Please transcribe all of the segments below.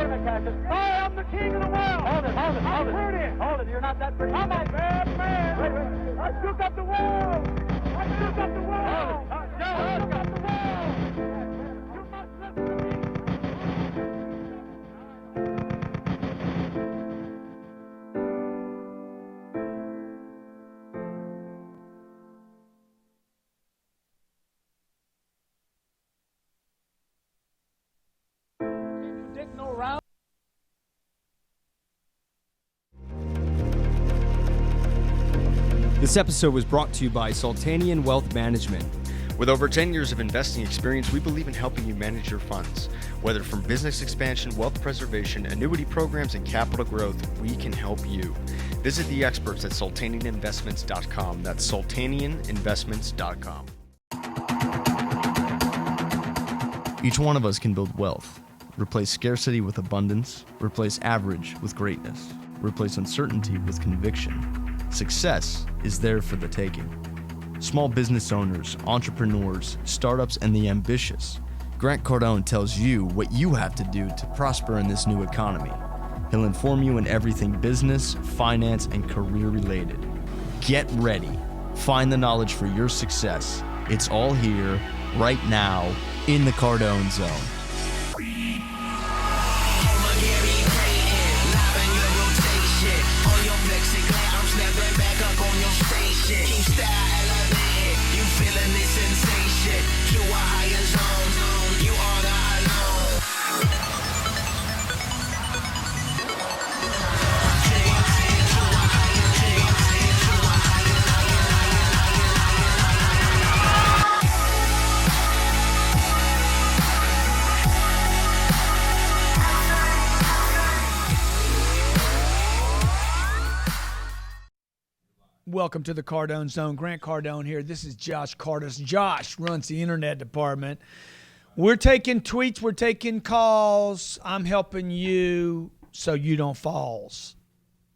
Hi, I'm the king of the world. Hold it. I'm pretty. Hold it, you're not that pretty. I'm a bad man. Wait. I shook up the world. I shook up the world. I shook up the world. You must listen to me. This episode was brought to you by Sultanian Wealth Management. With over 10 years of investing experience, we believe in helping you manage your funds. Whether from business expansion, wealth preservation, annuity programs, and capital growth, we can help you. Visit the experts at sultanianinvestments.com. That's sultanianinvestments.com. Each one of us can build wealth, replace scarcity with abundance, replace average with greatness, replace uncertainty with conviction. Success is there for the taking. Small business owners, entrepreneurs, startups, and the ambitious. Grant Cardone tells you what you have to do to prosper in this new economy. He'll inform you in everything business, finance, and career related. Get ready. Find the knowledge for your success. It's all here, right now, in the Cardone Zone. Welcome to the Cardone Zone. Grant Cardone here. This is Josh Cardis. Josh runs the internet department. We're taking tweets. We're taking calls. I'm helping you so you don't falls.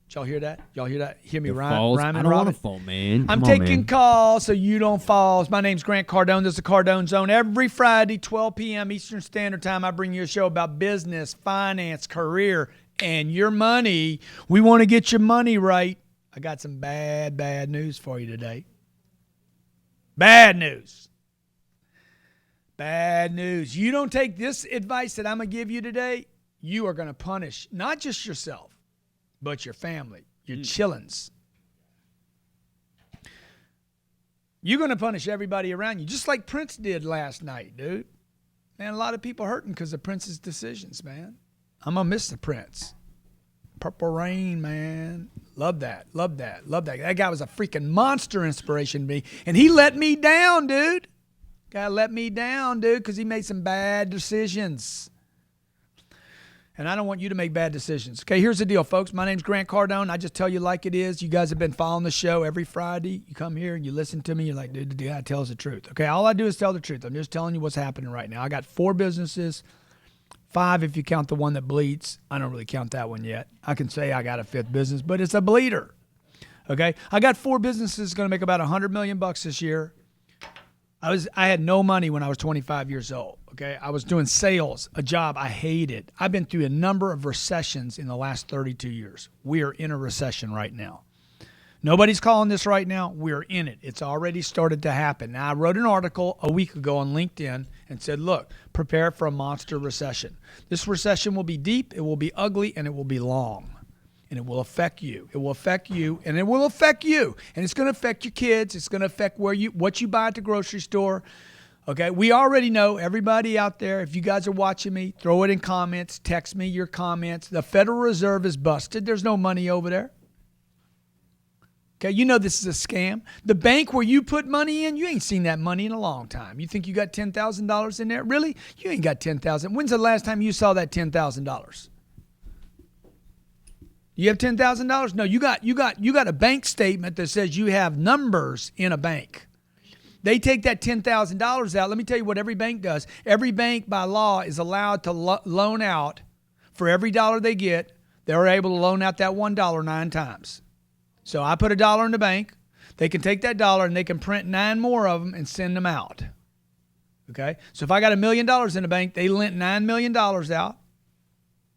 Did y'all hear that? Y'all hear that? Hear me rhyming? I don't want to fall, man. I'm taking calls so you don't falls. My name's Grant Cardone. This is the Cardone Zone. Every Friday, 12 p.m. Eastern Standard Time, I bring you a show about business, finance, career, and your money. We want to get your money right. I got some bad news for you today. Bad news. Bad news. You don't take this advice that I'm going to give you today, you are going to punish not just yourself, but your family, your chillins. You're going to punish everybody around you, just like Prince did last night, dude. Man, a lot of people hurting because of Prince's decisions, man. I'm going to miss the Prince. Purple Rain, man. Love that. That guy was a freaking monster inspiration to me. And he let me down, dude. Guy let me down, dude, because he made some bad decisions. And I don't want you to make bad decisions. Okay, here's the deal, folks. My name's Grant Cardone. I just tell you like it is. You guys have been following the show every Friday. You come here and you listen to me. You're like, dude, the guy tells the truth. Okay, all I do is tell the truth. I'm just telling you what's happening right now. I got 4 businesses. 5 if you count the one that bleeds. I don't really count that one yet. I can say I got a 5th business, but it's a bleeder. Okay? I got 4 businesses going to make about $100 million this year. I had no money when I was 25 years old. Okay? I was doing sales, a job I hated. I've been through a number of recessions in the last 32 years. We are in a recession right now. Nobody's calling this right now. We're in it. It's already started to happen. Now, I wrote an article a week ago on LinkedIn and said, look, prepare for a monster recession. This recession will be deep, it will be ugly, and it will be long. And it will affect you. It will affect you, and it will affect you. And it's going to affect your kids. It's going to affect what you buy at the grocery store. Okay, we already know, everybody out there, if you guys are watching me, throw it in comments, text me your comments. The Federal Reserve is busted. There's no money over there. Okay, you know this is a scam. The bank where you put money in, you ain't seen that money in a long time. You think you got $10,000 in there? Really? You ain't got $10,000. When's the last time you saw that $10,000? You have $10,000? No, you got a bank statement that says you have numbers in a bank. They take that $10,000 out. Let me tell you what every bank does. Every bank by law is allowed to loan out for every dollar they get. They're able to loan out that $1 9 times. So I put $1 in the bank. They can take that dollar and they can print 9 more of them and send them out. Okay? So if I got $1 million in the bank, they lent $9 million out.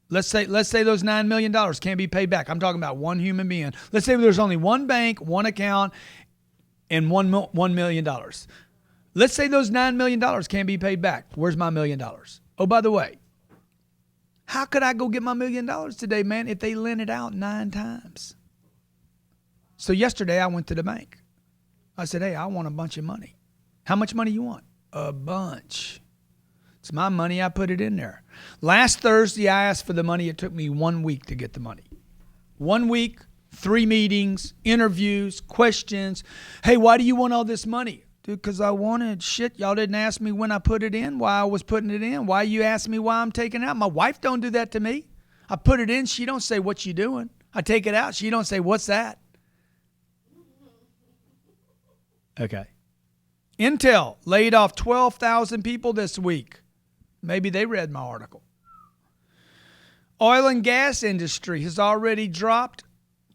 Let's say those $9 million can't be paid back. I'm talking about one human being. Let's say there's only one bank, one account, and $1 million. Let's say those $9 million can't be paid back. Where's my $1 million? Oh, by the way, how could I go get my $1 million today, man, if they lend it out 9 times? So yesterday I went to the bank. I said, hey, I want a bunch of money. How much money you want? A bunch. It's my money. I put it in there. Last Thursday, I asked for the money. It took me 1 week to get the money. 1 week, 3 meetings, interviews, questions. Hey, why do you want all this money? Dude, because I wanted shit. Y'all didn't ask me when I put it in, why I was putting it in. Why you ask me why I'm taking it out? My wife don't do that to me. I put it in. She don't say, what you doing? I take it out. She don't say, what's that? Okay. Intel laid off 12,000 people this week. Maybe they read my article. Oil and gas industry has already dropped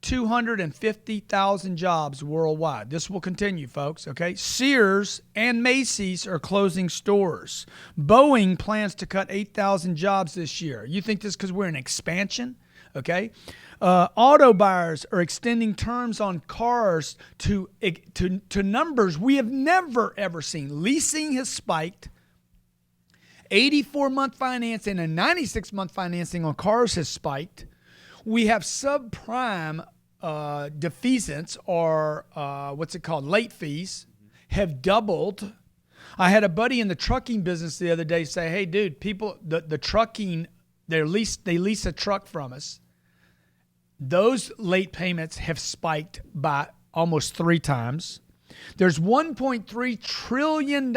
250,000 jobs worldwide. This will continue, folks, okay? Sears and Macy's are closing stores. Boeing plans to cut 8,000 jobs this year. You think this because we're in expansion? Okay. Auto buyers are extending terms on cars to numbers we have never, ever seen. Leasing has spiked. 84-month financing and 96-month financing on cars has spiked. We have subprime defeasance, or late fees, have doubled. I had a buddy in the trucking business the other day say, hey, dude, people, the trucking, they lease a truck from us. Those late payments have spiked by almost 3 times. There's $1.3 trillion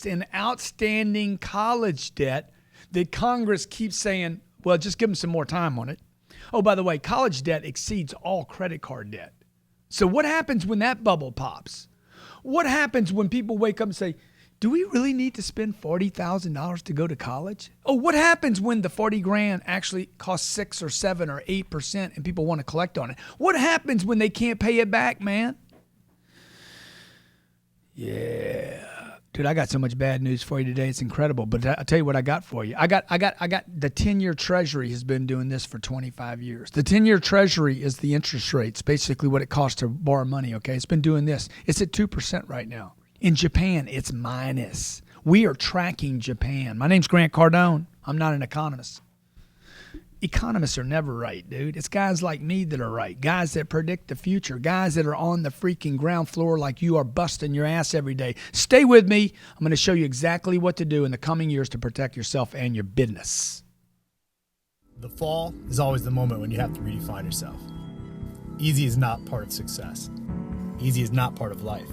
in outstanding college debt that Congress keeps saying, well, just give them some more time on it. Oh, by the way, college debt exceeds all credit card debt. So what happens when that bubble pops? What happens when people wake up and say, do we really need to spend $40,000 to go to college? Oh, what happens when the $40,000 actually costs 6 or 7 or 8% and people want to collect on it? What happens when they can't pay it back, man? Yeah. Dude, I got so much bad news for you today. It's incredible. But I'll tell you what I got for you. I got the 10-year Treasury has been doing this for 25 years. The 10-year Treasury is the interest rates, basically what it costs to borrow money, okay? It's been doing this. It's at 2% right now. In Japan, it's minus. We are tracking Japan. My name's Grant Cardone. I'm not an economist. Economists are never right, dude. It's guys like me that are right. Guys that predict the future. Guys that are on the freaking ground floor like you are busting your ass every day. Stay with me. I'm going to show you exactly what to do in the coming years to protect yourself and your business. The fall is always the moment when you have to redefine yourself. Easy is not part of success. Easy is not part of life.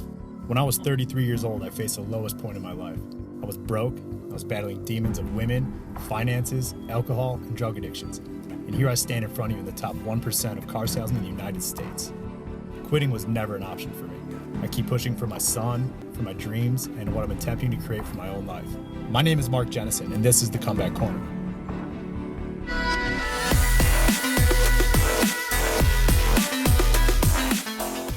When I was 33 years old, I faced the lowest point in my life. I was broke. I was battling demons of women, finances, alcohol, and drug addictions. And here I stand in front of you in the top 1% of car salesmen in the United States. Quitting was never an option for me. I keep pushing for my son, for my dreams, and what I'm attempting to create for my own life. My name is Mark Jennison, and this is the Comeback Corner.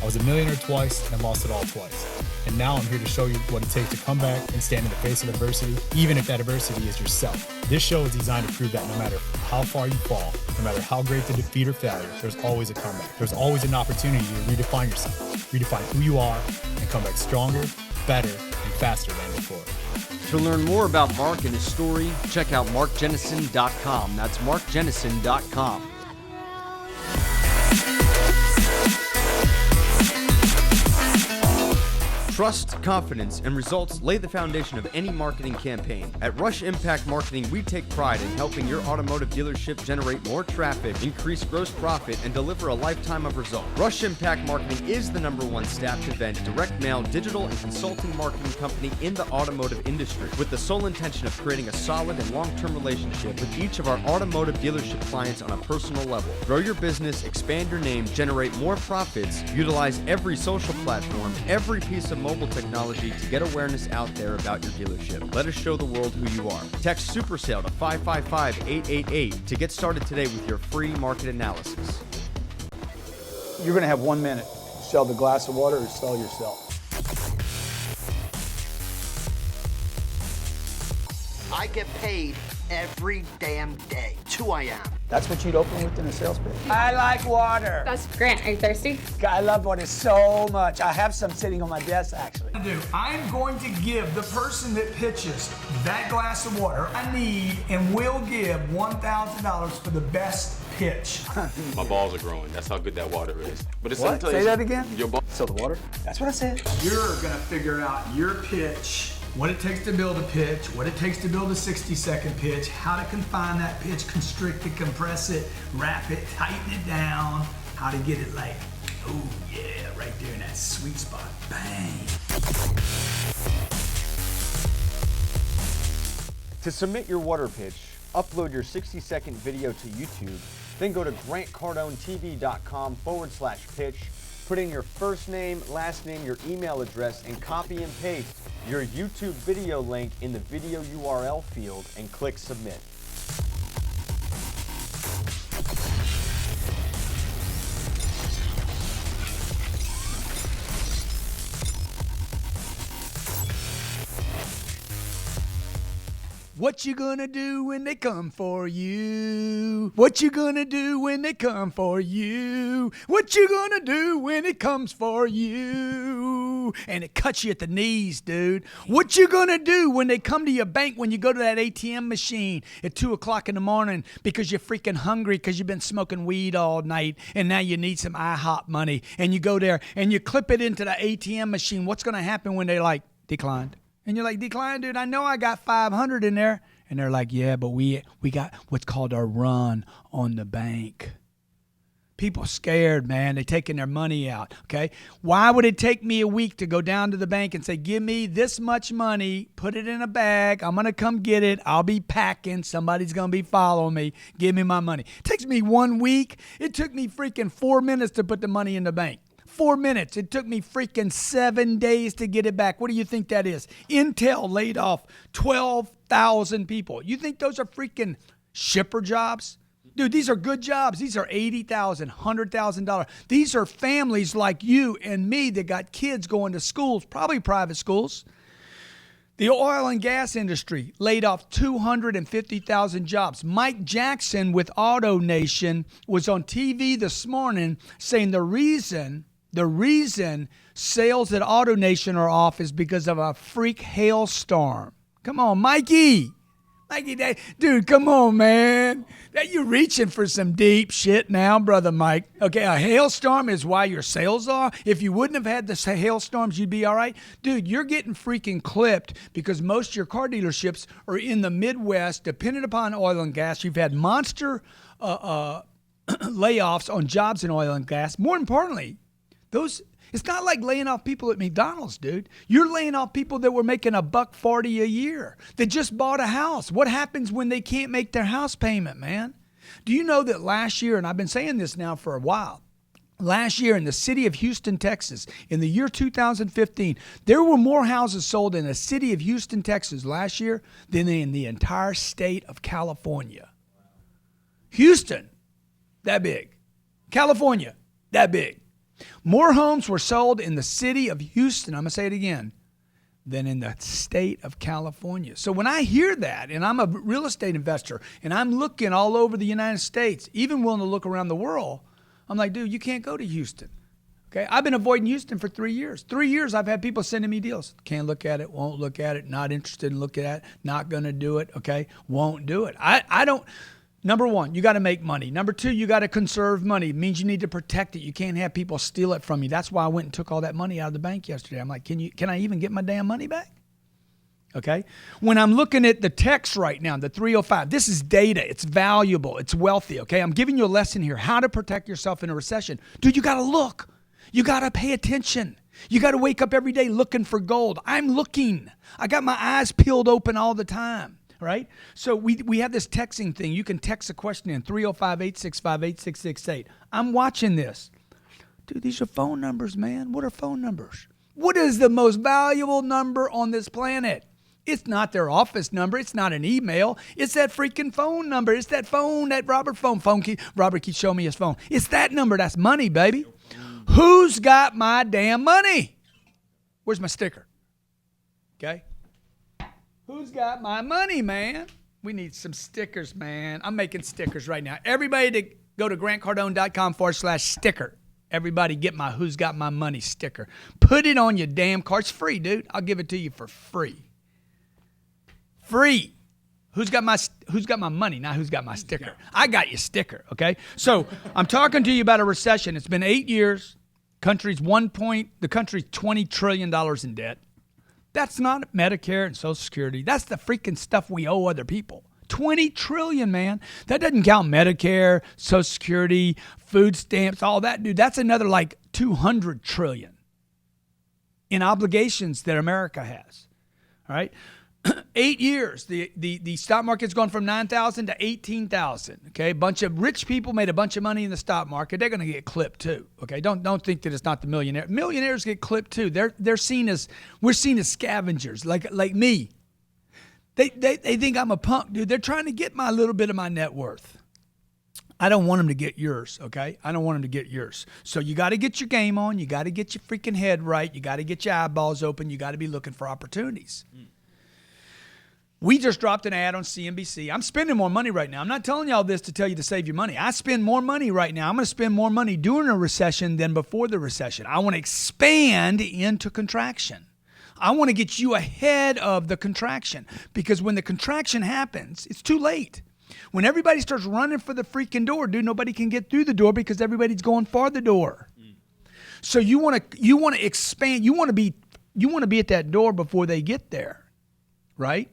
I was a millionaire twice and lost it all twice. And now I'm here to show you what it takes to come back and stand in the face of adversity, even if that adversity is yourself. This show is designed to prove that no matter how far you fall, no matter how great the defeat or failure, there's always a comeback. There's always an opportunity to redefine yourself, redefine who you are, and come back stronger, better, and faster than before. To learn more about Mark and his story, check out markjennison.com. That's markjennison.com. Trust, confidence, and results lay the foundation of any marketing campaign. At Rush Impact Marketing, we take pride in helping your automotive dealership generate more traffic, increase gross profit, and deliver a lifetime of results. Rush Impact Marketing is the #1 staffed event, direct mail, digital, and consulting marketing company in the automotive industry, with the sole intention of creating a solid and long-term relationship with each of our automotive dealership clients on a personal level. Grow your business, expand your name, generate more profits, utilize every social platform, every piece of mobile technology to get awareness out there about your dealership. Let us show the world who you are. Text SuperSale to 555-888 to get started today with your free market analysis. You're going to have 1 minute. Sell the glass of water or sell yourself. I get paid every damn day. It's who I am. That's what you'd open with in a sales pitch? I like water. That's Grant. Are you thirsty? I love water so much. I have some sitting on my desk, actually. I'm going to give the person that pitches that glass of water I need and will give $1,000 for the best pitch. My balls are growing. That's how good that water is. But it's What? Say that again? Your balls. So the water? That's what I said. You're gonna figure out your pitch, what it takes to build a pitch, what it takes to build a 60-second pitch, how to confine that pitch, constrict it, compress it, wrap it, tighten it down, how to get it like, oh yeah, right there in that sweet spot. Bang. To submit your water pitch, upload your 60-second video to YouTube, then go to grantcardontv.com/pitch, put in your first name, last name, your email address, and copy and paste your YouTube video link in the video URL field and click submit. What you gonna do when they come for you? What you gonna do when they come for you? What you gonna do when it comes for you? And it cuts you at the knees, dude. What you gonna do when they come to your bank when you go to that ATM machine at 2 o'clock in the morning because you're freaking hungry because you've been smoking weed all night and now you need some IHOP money and you go there and you clip it into the ATM machine? What's gonna happen when they like declined? And you're like, decline, dude, I know I got 500 in there. And they're like, yeah, but we got what's called a run on the bank. People scared, man. They taking their money out, okay? Why would it take me a week to go down to the bank and say, give me this much money, put it in a bag, I'm going to come get it, I'll be packing, somebody's going to be following me, give me my money. It takes me 1 week. It took me freaking 4 minutes to put the money in the bank. 4 minutes. It took me freaking 7 days to get it back. What do you think that is? Intel laid off 12,000 people. You think those are freaking shipper jobs? Dude, these are good jobs. These are $80,000, $100,000. These are families like you and me that got kids going to schools, probably private schools. The oil and gas industry laid off 250,000 jobs. Mike Jackson with AutoNation was on TV this morning saying the reason sales at AutoNation are off is because of a freak hailstorm. Come on, Mikey, dude, come on, man. You're reaching for some deep shit now, Brother Mike. Okay, a hailstorm is why your sales are. If you wouldn't have had the hailstorms, you'd be all right. Dude, you're getting freaking clipped because most of your car dealerships are in the Midwest, dependent upon oil and gas. You've had monster layoffs on jobs in oil and gas. More importantly, it's not like laying off people at McDonald's, dude. You're laying off people that were making $140 a year that just bought a house. What happens when they can't make their house payment, man? Do you know that last year, and I've been saying this now for a while, last year in the city of Houston, Texas, in the year 2015, there were more houses sold in the city of Houston, Texas last year than in the entire state of California. Houston, that big. California, that big. More homes were sold in the city of Houston, I'm going to say it again, than in the state of California. So when I hear that, and I'm a real estate investor, and I'm looking all over the United States, even willing to look around the world, I'm like, dude, you can't go to Houston. Okay, I've been avoiding Houston for 3 years. 3 years I've had people sending me deals. Can't look at it, won't look at it, not interested in looking at it, not going to do it, okay, won't do it. I don't... Number one, you got to make money. Number two, you got to conserve money. It means you need to protect it. You can't have people steal it from you. That's why I went and took all that money out of the bank yesterday. I'm like, can I even get my damn money back? Okay. When I'm looking at the text right now, the 305, this is data. It's valuable. It's wealthy. Okay. I'm giving you a lesson here. How to protect yourself in a recession. Dude, you got to look. You got to pay attention. You got to wake up every day looking for gold. I'm looking. I got my eyes peeled open all the time. Right? So we have this texting thing. You can text a question in 305-865-8668. I'm watching this. Dude, these are phone numbers, man. What are phone numbers? What is the most valuable number on this planet? It's not their office number. It's not an email. It's that freaking phone number. It's that phone, that Robert phone. Robert keeps showing me his phone. It's that number. That's money, baby. Who's got my damn money? Where's my sticker? Okay. Who's got my money, man? We need some stickers, man. I'm making stickers right now. Everybody to go to grantcardone.com/sticker. Everybody get my Who's Got My Money sticker. Put it on your damn car. It's free, dude. I'll give it to you for free. Free. Who's got my money, not who's got my sticker. I got your sticker, okay? So I'm talking to you about a recession. It's been 8 years. The country's $20 trillion in debt. That's not Medicare and Social Security. That's the freaking stuff we owe other people. 20 trillion, man. That doesn't count Medicare, Social Security, food stamps, all that, dude. That's another like 200 trillion in obligations that America has. All right? 8 years, the stock market's gone from 9,000 to 18,000. Okay, a bunch of rich people made a bunch of money in the stock market. They're going to get clipped too. Okay, don't think that it's not the millionaire. Millionaires get clipped too. We're seen as scavengers, like me. They think I'm a punk, dude. They're trying to get my little bit of my net worth. I don't want them to get yours, okay? I don't want them to get yours. So you got to get your game on. You got to get your freaking head right. You got to get your eyeballs open. You got to be looking for opportunities. We just dropped an ad on CNBC. I'm spending more money right now. I'm not telling y'all this to tell you to save your money. I spend more money right now. I'm going to spend more money during a recession than before the recession. I want to expand into contraction. I want to get you ahead of the contraction, because when the contraction happens, it's too late. When everybody starts running for the freaking door, dude, nobody can get through the door because everybody's going for the door. So you want to expand. You want to be at that door before they get there, right?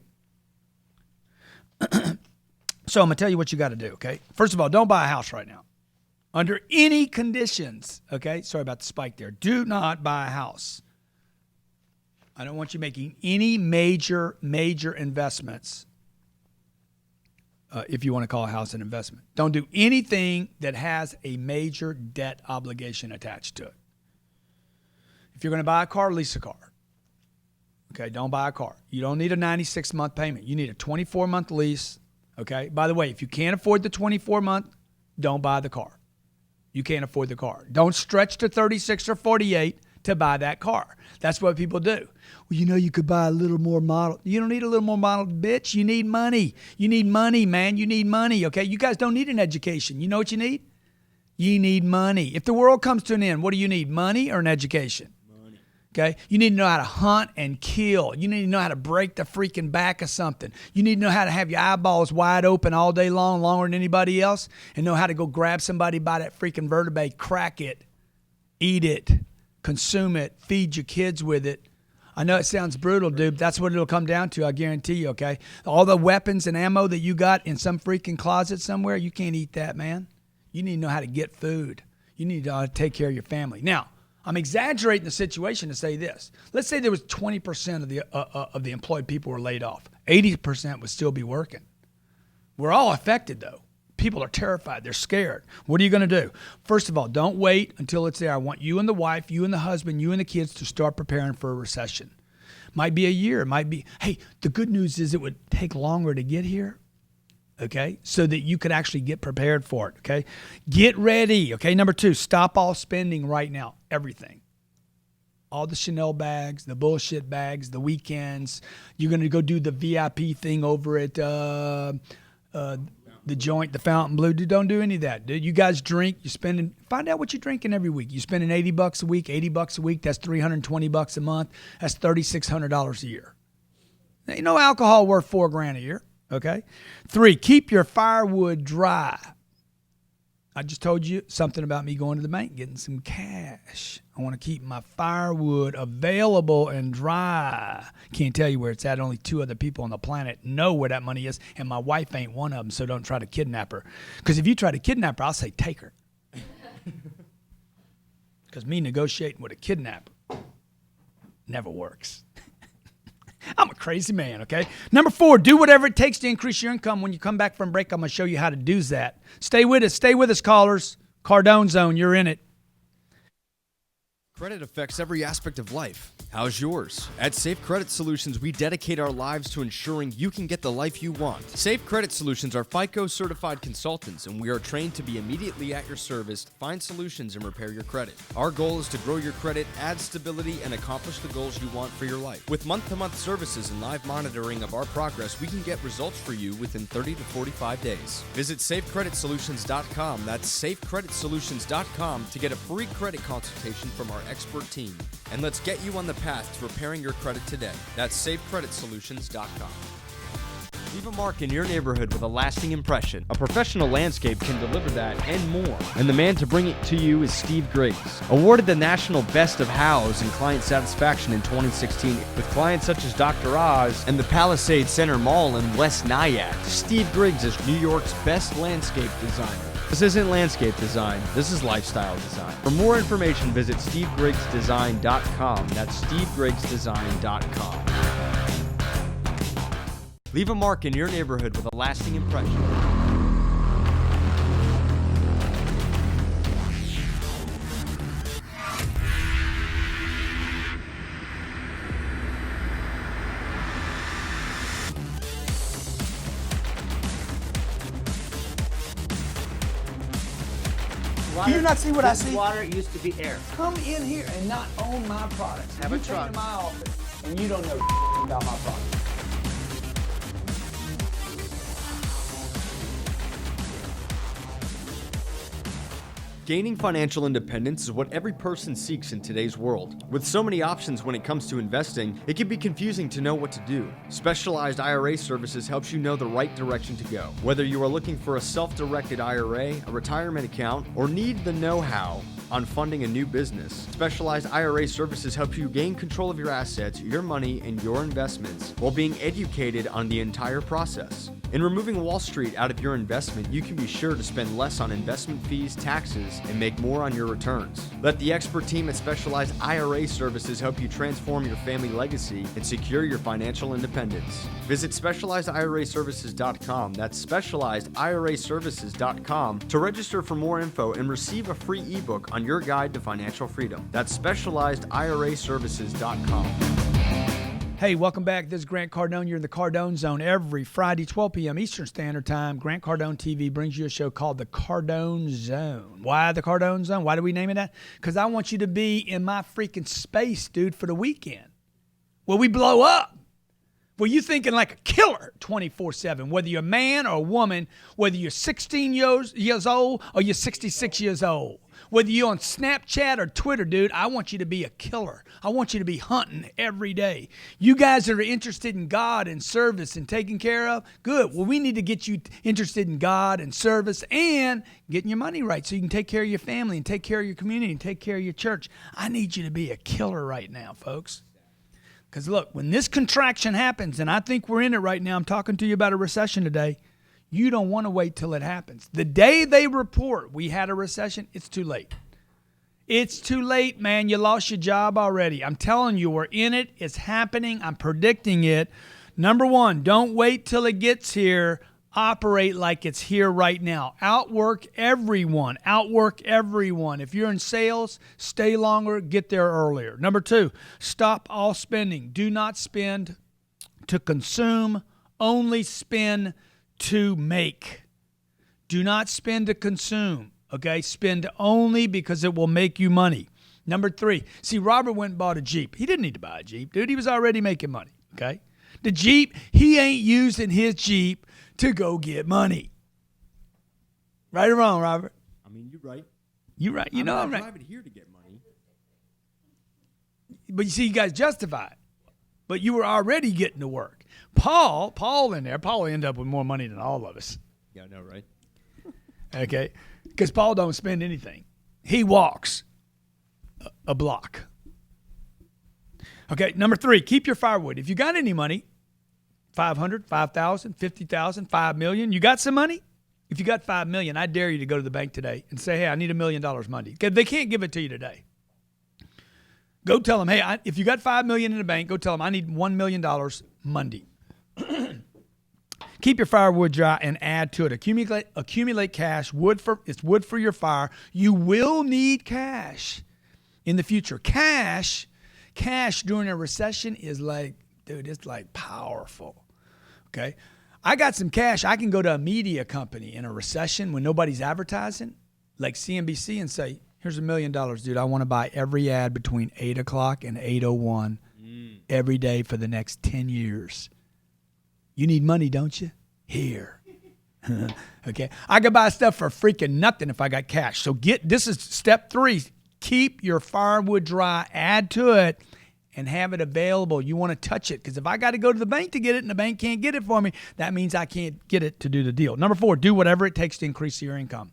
So I'm going to tell you what you got to do, okay? First of all, don't buy a house right now. Under any conditions, okay? Sorry about the spike there. Do not buy a house. I don't want you making any major investments, if you want to call a house an investment. Don't do anything that has a major debt obligation attached to it. If you're going to buy a car, lease a car. Okay, don't buy a car. You don't need a 96-month payment. You need a 24-month lease. Okay, by the way, if you can't afford the 24-month, don't buy the car. You can't afford the car. Don't stretch to 36 or 48 to buy that car. That's what people do. Well, you could buy a little more model. You don't need a little more model, bitch. You need money. You need money, man. You need money, okay? You guys don't need an education. You know what you need? You need money. If the world comes to an end, what do you need, money or an education? Okay, you need to know how to hunt and kill. You need to know how to break the freaking back of something. You need to know how to have your eyeballs wide open all day long, longer than anybody else, and know how to go grab somebody by that freaking vertebrae, crack it, eat it, consume it, feed your kids with it. I know it sounds brutal, dude, but that's what it'll come down to, I guarantee you, okay? All the weapons and ammo that you got in some freaking closet somewhere, you can't eat that, man. You need to know how to get food. You need to take care of your family. Now, I'm exaggerating the situation to say this. Let's say there was 20% of the employed people were laid off. 80% would still be working. We're all affected, though. People are terrified. They're scared. What are you going to do? First of all, don't wait until it's there. I want you and the wife, you and the husband, you and the kids to start preparing for a recession. Might be a year. Might be, hey, the good news is it would take longer to get here. Okay, so that you could actually get prepared for it, okay? Get ready, okay? Number 2, stop all spending right now, everything. All the Chanel bags, the bullshit bags, the weekends. You're going to go do the VIP thing over at the joint, the Fountain Blue. Dude, don't do any of that, dude. You guys drink, find out what you're drinking every week. You're spending $80 a week, $80 a week, that's $320 a month. That's $3,600 a year. There ain't no alcohol worth $4,000 a year. Okay. 3, keep your firewood dry. I just told you something about me going to the bank, getting some cash. I want to keep my firewood available and dry. Can't tell you where it's at. Only 2 other people on the planet know where that money is, and my wife ain't one of them, so don't try to kidnap her. Because if you try to kidnap her, I'll say take her. Because me negotiating with a kidnapper never works. I'm a crazy man, okay? Number 4, do whatever it takes to increase your income. When you come back from break, I'm going to show you how to do that. Stay with us, callers. Cardone Zone, you're in it. Credit affects every aspect of life. How's yours? At Safe Credit Solutions, we dedicate our lives to ensuring you can get the life you want. Safe Credit Solutions are FICO certified consultants, and we are trained to be immediately at your service to find solutions and repair your credit. Our goal is to grow your credit, add stability, and accomplish the goals you want for your life. With month-to-month services and live monitoring of our progress, we can get results for you within 30 to 45 days. Visit safecreditsolutions.com. That's safecreditsolutions.com to get a free credit consultation from our expert team. And let's get you on the path to repairing your credit today. That's safecreditsolutions.com. Leave a mark in your neighborhood with a lasting impression. A professional landscape can deliver that and more. And the man to bring it to you is Steve Griggs. Awarded the National Best of Hows in Client Satisfaction in 2016 with clients such as Dr. Oz and the Palisade Center Mall in West Nyack. Steve Griggs is New York's best landscape designer. This isn't landscape design, this is lifestyle design. For more information, visit SteveGriggsDesign.com. That's SteveGriggsDesign.com. Leave a mark in your neighborhood with a lasting impression. Do you not see what I see? Water used to be air. Come in here and not own my products. Have a you truck. Come to my office and you don't know about my products. Gaining financial independence is what every person seeks in today's world. With so many options when it comes to investing, it can be confusing to know what to do. Specialized IRA Services helps you know the right direction to go. Whether you are looking for a self-directed IRA, a retirement account, or need the know-how on funding a new business, Specialized IRA Services helps you gain control of your assets, your money, and your investments while being educated on the entire process. In removing Wall Street out of your investment, you can be sure to spend less on investment fees, taxes, and make more on your returns. Let the expert team at Specialized IRA Services help you transform your family legacy and secure your financial independence. Visit SpecializedIRAServices.com. That's SpecializedIRAServices.com to register for more info and receive a free ebook on your guide to financial freedom. That's SpecializedIRAServices.com. Hey, welcome back. This is Grant Cardone. You're in the Cardone Zone every Friday, 12 p.m. Eastern Standard Time. Grant Cardone TV brings you a show called the Cardone Zone. Why the Cardone Zone? Why do we name it that? Because I want you to be in my freaking space, dude, for the weekend. Where we blow up. Where you thinking like a killer 24/7. Whether you're a man or a woman, whether you're 16 years old or you're 66 years old. Whether you're on Snapchat or Twitter, dude, I want you to be a killer. I want you to be hunting every day. You guys that are interested in God and service and taking care of, good. Well, we need to get you interested in God and service and getting your money right so you can take care of your family and take care of your community and take care of your church. I need you to be a killer right now, folks. Because look, when this contraction happens, and I think we're in it right now, I'm talking to you about a recession today, you don't want to wait till it happens. The day they report we had a recession, it's too late. It's too late, man. You lost your job already. I'm telling you, we're in it. It's happening. I'm predicting it. Number one, don't wait till it gets here. Operate like it's here right now. Outwork everyone. Outwork everyone. If you're in sales, stay longer, get there earlier. Number two, stop all spending. Do not spend to consume. Only spend to make. Do not spend to consume, okay? Spend only because it will make you money. Number three, see, Robert went and bought a Jeep. He didn't need to buy a Jeep, dude. He was already making money, okay? The Jeep, he ain't using his Jeep to go get money. Right or wrong, Robert? I mean, you're right. You're right. You know I'm right. I'm driving here to get money. But you see, you guys justify it. But you were already getting to work. Paul in there, Paul will end up with more money than all of us. Yeah, I know, right? Okay? Because Paul don't spend anything. He walks a block. Okay, number three, keep your firewood. If you got any money, 500, 5,000, 50,000, 5 million, you got some money? If you got 5 million, I dare you to go to the bank today and say, hey, I need $1 million Monday. Because they can't give it to you today. Go tell them, hey, if you got 5 million in the bank, go tell them I need $1 million Monday. Keep your firewood dry and add to it. Accumulate cash. It's wood for your fire. You will need cash in the future. Cash during a recession is like, dude, it's like powerful. Okay. I got some cash. I can go to a media company in a recession when nobody's advertising, like CNBC, and say, here's $1 million, dude. I want to buy every ad between 8 o'clock and 8:01 every day for the next 10 years. You need money, don't you? Here. Okay. I could buy stuff for freaking nothing if I got cash. So this is step 3. Keep your firewood dry, add to it, and have it available. You want to touch it, because if I got to go to the bank to get it and the bank can't get it for me, that means I can't get it to do the deal. Number 4, do whatever it takes to increase your income.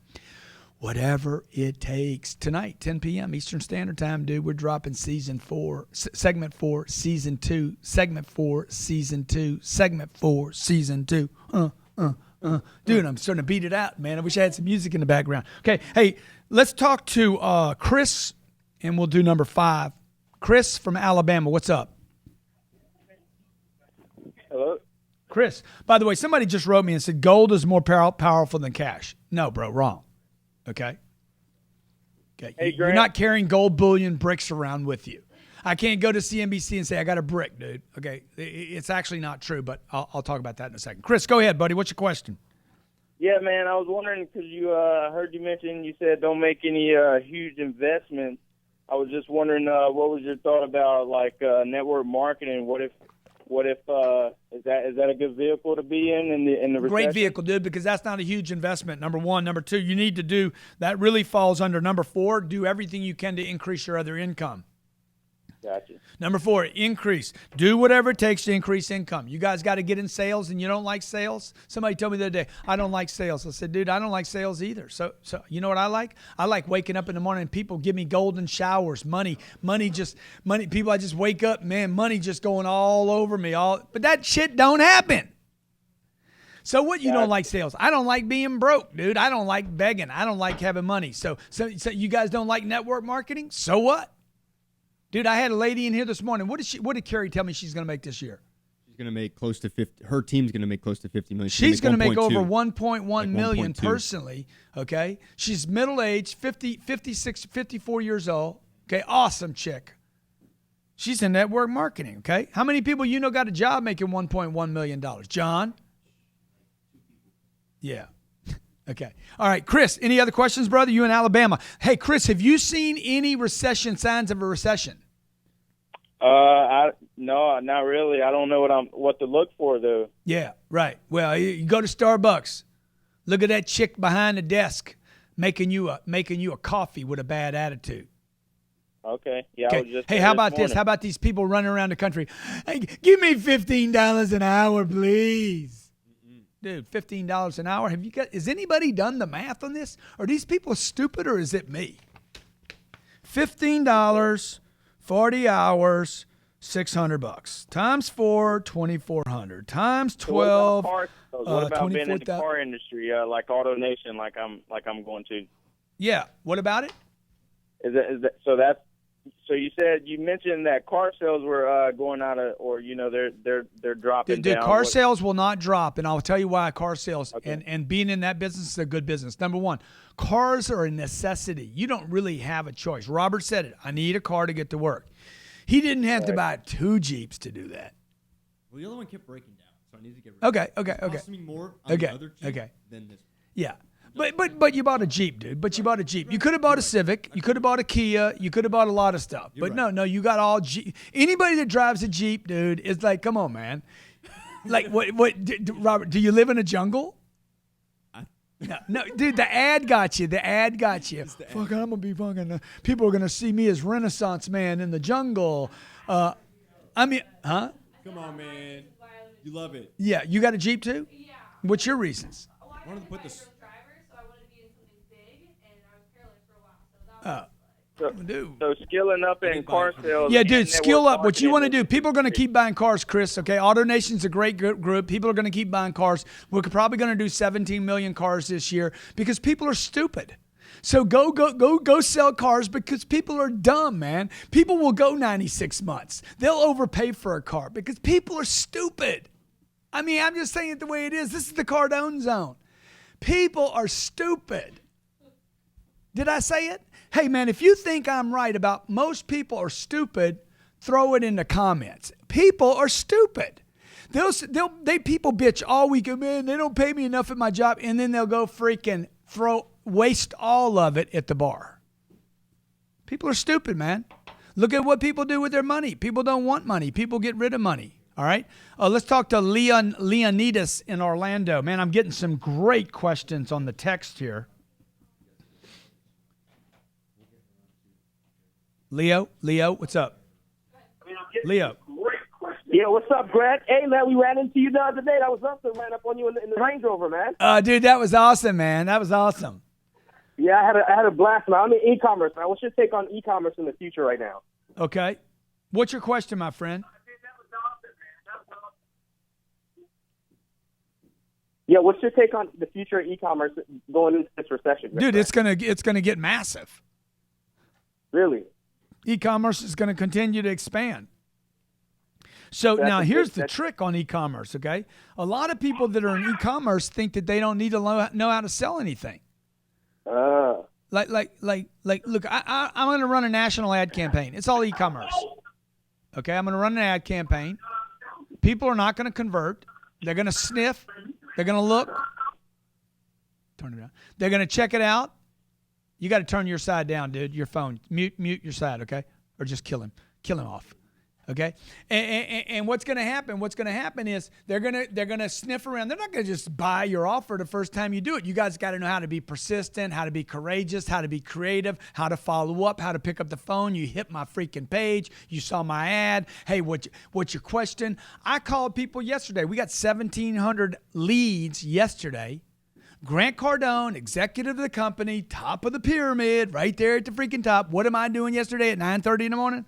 Whatever it takes. Tonight, 10 p.m. Eastern Standard Time, dude, we're dropping segment 4, season 2, segment 4, season 2, segment 4, season 2. Dude, I'm starting to beat it out, man. I wish I had some music in the background. Okay, hey, let's talk to Chris, and we'll do number 5. Chris from Alabama, what's up? Hello? Chris, by the way, somebody just wrote me and said gold is more powerful than cash. No, bro, wrong. Okay? Okay. Hey, You're not carrying gold bullion bricks around with you. I can't go to CNBC and say, I got a brick, dude. Okay? It's actually not true, but I'll talk about that in a second. Chris, go ahead, buddy. What's your question? Yeah, man, I was wondering, because heard you mention, you said don't make any huge investments. I was just wondering, what was your thought about network marketing? What if is that a good vehicle to be in the recession? Great vehicle, dude, because that's not a huge investment. Number 1, number 2, you need to do that. Really falls under number 4. Do everything you can to increase your other income. Gotcha. Number 4, increase. Do whatever it takes to increase income. You guys got to get in sales, and you don't like sales? Somebody told me the other day, I don't like sales. I said, dude, I don't like sales either. So you know what I like? I like waking up in the morning and people give me golden showers, money. People, I just wake up, man, money just going all over me. But that shit don't happen. So what, you don't like sales? I don't like being broke, dude. I don't like begging. I don't like having money. So you guys don't like network marketing? So what? Dude, I had a lady in here this morning. What did Carrie tell me she's going to make this year? She's going to make close to 50. Her team's going to make close to 50 million. She's going to make over 1.1 like million 1.2. personally, okay? She's middle-aged, 56, 54 years old, okay? Awesome chick. She's in network marketing, okay? How many people you know got a job making $1.1 million? John? Yeah. Okay. All right, Chris, any other questions, brother? You in Alabama. Hey, Chris, have you seen any signs of a recession? No, not really. I don't know what to look for, though. Yeah, right. Well, you go to Starbucks. Look at that chick behind the desk making you a coffee with a bad attitude. Okay. Yeah. Okay. I was just Hey, how about this? How about these people running around the country? Hey, give me $15 an hour, please. Dude, $15 an hour. Has anybody done the math on this? Are these people stupid, or is it me? $15, 40 hours, $600 times 4, $2,400 times 12. What about being in the 24,000. car industry, like AutoNation, like I'm going to? Yeah. What about it? Is that so? So you mentioned that car sales were going out of, or they're dropping Dude, down. car sales will not drop, and I'll tell you why. Car sales Okay. and being in that business is a good business. Number 1, cars are a necessity. You don't really have a choice. Robert said it. I need a car to get to work. He didn't have to buy 2 Jeeps to do that. Well, the other one kept breaking down, so I need to get rid of it. Okay. It's costing me more on the other Jeep than this one. Yeah. But you bought a Jeep, dude. But you bought a Jeep. You could have bought a Civic. You could have bought a Kia. You could have bought a lot of stuff. But no, you got all Jeep. Anybody that drives a Jeep, dude, is like, come on, man. Like, Robert, do you live in a jungle? No, dude, the ad got you. Fucking, I'm going to be fucking, people are going to see me as Renaissance man in the jungle. Huh? Come on, man. You love it. Yeah, you got a Jeep too? Yeah. What's your reasons? Well, I Wanted to put got this- a driver, so I wanted to be in something big, and I was paralyzed for a while, so that was Dude. So skilling up in car sales. Yeah, and dude, skill network up. What you want to marketing do, people are going to keep buying cars, Chris, okay? AutoNation's a great group. People are going to keep buying cars. We're probably going to do 17 million cars this year because people are stupid. So go sell cars because people are dumb, man. People will go 96 months. They'll overpay for a car because people are stupid. I mean, I'm just saying it the way it is. This is the Cardone Zone. People are stupid. Did I say it? Hey, man, if you think I'm right about most people are stupid, throw it in the comments. People are stupid. People bitch all week. Man, they don't pay me enough at my job, and then they'll go freaking waste all of it at the bar. People are stupid, man. Look at what people do with their money. People don't want money. People get rid of money. All right? Let's talk to Leonidas in Orlando. Man, I'm getting some great questions on the text here. Leo, what's up? Leo. Yeah, what's up, Grant? Hey, man, we ran into you the other day. That was us that ran up on you in the Range Rover, man. Dude, that was awesome, man. That was awesome. Yeah, I had a blast, man. I'm in e-commerce, man. What's your take on e-commerce in the future right now? Okay. What's your question, my friend? Yeah, what's your take on the future of e-commerce going into this recession? Dude, it's gonna get massive. Really? E-commerce is going to continue to expand. So now here's the trick on e-commerce, okay? A lot of people that are in e-commerce think that they don't need to know how to sell anything. Look, I'm going to run a national ad campaign. It's all e-commerce. Okay, I'm going to run an ad campaign. People are not going to convert. They're going to sniff. They're going to look. Turn it down. They're going to check it out. You got to turn your side down, dude. Your phone. Mute your side, okay? Or just kill him. Kill him off. Okay? And what's going to happen? What's going to happen is they're going to sniff around. They're not going to just buy your offer the first time you do it. You guys got to know how to be persistent, how to be courageous, how to be creative, how to follow up, how to pick up the phone. You hit my freaking page. You saw my ad. Hey, what's your question? I called people yesterday. We got 1,700 leads yesterday. Grant Cardone, executive of the company, top of the pyramid, right there at the freaking top. What am I doing yesterday at 9:30 in the morning?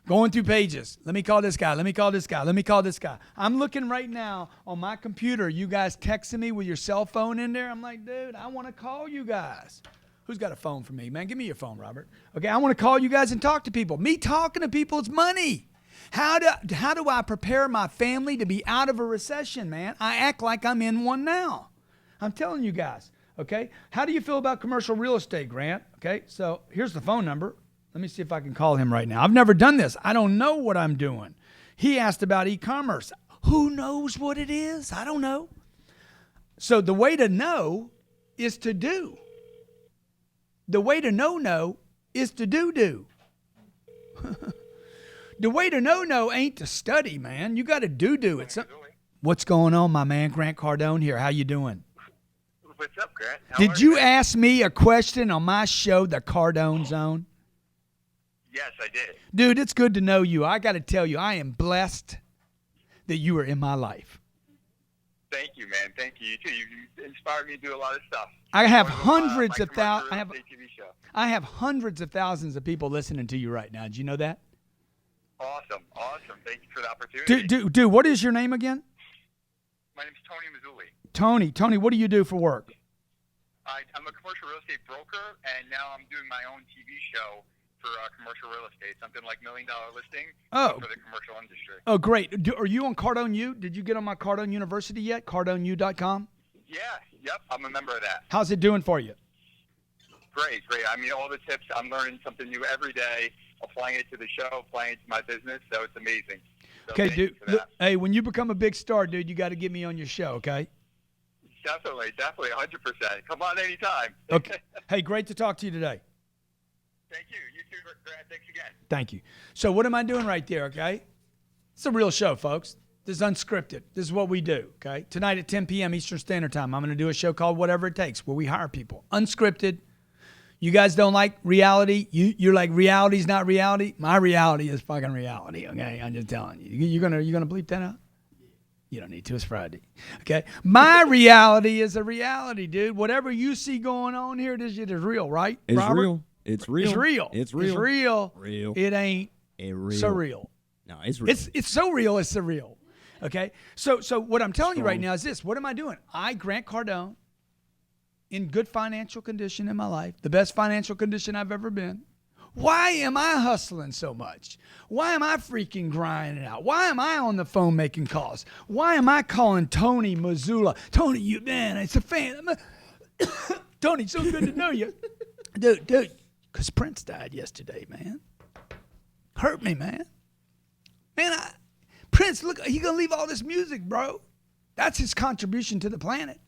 Going through pages. Let me call this guy. Let me call this guy. Let me call this guy. I'm looking right now on my computer. You guys texting me with your cell phone in there. I'm like, dude, I want to call you guys. Who's got a phone for me, man? Give me your phone, Robert. Okay, I want to call you guys and talk to people. Me talking to people is money. How do I prepare my family to be out of a recession, man? I act like I'm in one now. I'm telling you guys, okay? How do you feel about commercial real estate, Grant? Okay, so here's the phone number. Let me see if I can call him right now. I've never done this. I don't know what I'm doing. He asked about e-commerce. Who knows what it is? I don't know. So the way to know is to do. The way to know is to do. The way to know ain't to study, man. You got to do. What's going on, my man? Grant Cardone here. How you doing? What's up, Grant? Did you ask me a question on my show, The Cardone Zone? Yes, I did. Dude, it's good to know you. I got to tell you, I am blessed that you are in my life. Thank you, man. Thank you. You too. You inspired me to do a lot of stuff. I have hundreds of thousands. I have hundreds of thousands of people listening to you right now. Did you know that? Awesome. Thank you for the opportunity. Dude, what is your name again? My name's Tony Mazzulli. Tony, what do you do for work? I'm a commercial real estate broker, and now I'm doing my own TV show for commercial real estate, something like $1 million listing for the commercial industry. Oh, great. Are you on Cardone U? Did you get on my Cardone University yet? CardoneU.com? Yeah, yep, I'm a member of that. How's it doing for you? Great. I mean, all the tips, I'm learning something new every day, applying it to the show, applying it to my business, so it's amazing. So okay, dude. Hey, when you become a big star, dude, you got to get me on your show, okay? Definitely, 100%. Come on anytime. Okay. Hey, great to talk to you today. Thank you. You too, Grant. Thanks again. Thank you. So what am I doing right there, okay? It's a real show, folks. This is unscripted. This is what we do, okay? Tonight at 10 p.m. Eastern Standard Time, I'm going to do a show called Whatever It Takes, where we hire people. Unscripted. You guys don't like reality? You're like, reality's not reality? My reality is fucking reality, okay? I'm just telling you. You're gonna bleep that out? You don't need to. It's Friday. Okay? My reality is a reality, dude. Whatever you see going on here, this shit is real, right, It's Robert? real. It's real. It's real. It's real. It's real. Real. It ain't real. surreal. No, it's real. It's so real, it's surreal. Okay? So what I'm telling you right now is this. What am I doing? I, Grant Cardone, in good financial condition in my life, the best financial condition I've ever been. Why am I hustling so much? Why am I freaking grinding out? Why am I on the phone making calls? Why am I calling Tony Mazzulli? Tony, you man, it's a fan. Tony, so good to know you. Dude, because Prince died yesterday, man. Hurt me, man. Man, Prince, look, he going to leave all this music, bro. That's his contribution to the planet.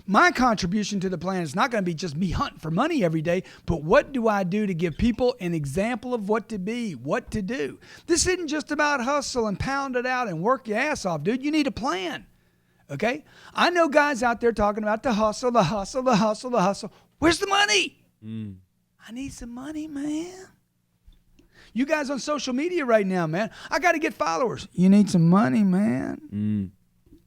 My contribution to the planet is not going to be just me hunting for money every day, but what do I do to give people an example of what to be, what to do? This isn't just about hustle and pound it out and work your ass off, dude. You need a plan, okay? I know guys out there talking about the hustle, the hustle, the hustle, the hustle. Where's the money? I need some money, man. You guys on social media right now, man, I got to get followers. You need some money, man.